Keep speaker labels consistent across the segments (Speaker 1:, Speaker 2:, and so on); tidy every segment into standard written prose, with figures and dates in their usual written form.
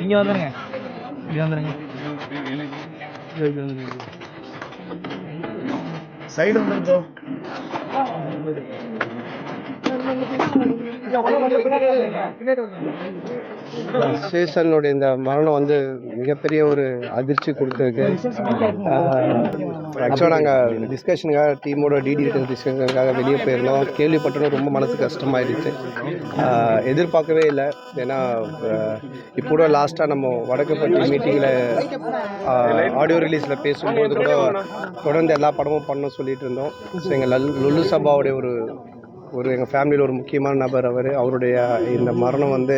Speaker 1: இங்கே வந்துடுங்க, இங்கே வந்துடுங்க, சைடு வந்துருங்க.
Speaker 2: சேஷனுடைய இந்த மரணம் வந்து மிகப்பெரிய ஒரு அதிர்ச்சி கொடுத்துருக்கு. ஆக்சுவலாக நாங்கள் டிஸ்கஷனுக்காக டீமோட டிஸ்கஷனுக்காக வெளியே போயிருந்தோம். கேள்விப்பட்டோம், ரொம்ப மனசு கஷ்டமாயிடுச்சு. எதிர்பார்க்கவே இல்லை. ஏன்னா இப்போ லாஸ்ட்டாக நம்ம வடக்குப்பட்டி மீட்டிங்கில் ஆடியோ ரிலீஸில் பேசும்போது கூட தொடர்ந்து எல்லா படமும் பண்ணணும்னு சொல்லிட்டு இருந்தோம். ஸோ எங்கள் லுல்லு சபாவுடைய ஒரு எங்கள் ஃபேமிலியில் ஒரு முக்கியமான நபர் அவருடைய இந்த மரணம் வந்து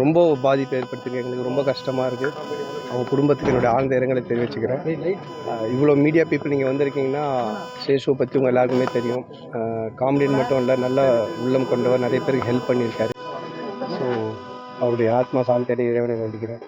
Speaker 2: ரொம்ப பாதிப்பு ஏற்படுத்திருக்கு. எங்களுக்கு ரொம்ப கஷ்டமாக இருக்குது. அவங்க குடும்பத்துக்கு என்னுடைய ஆழ்ந்த இரங்கலை தெரிவிச்சுக்கிறேன். இவ்வளோ மீடியா பீப்புள் நீங்கள் வந்திருக்கீங்கன்னா சேஷுவை பற்றி உங்கள் எல்லாருக்குமே தெரியும். காமெடின்னு மட்டும் இல்லை, நல்ல உள்ளம் கொண்டவர், நிறைய பேருக்கு ஹெல்ப் பண்ணியிருக்காரு. ஸோ அவருடைய ஆத்மா சாந்தி அடைய இறைவனை வேண்டிக்கிறேன்.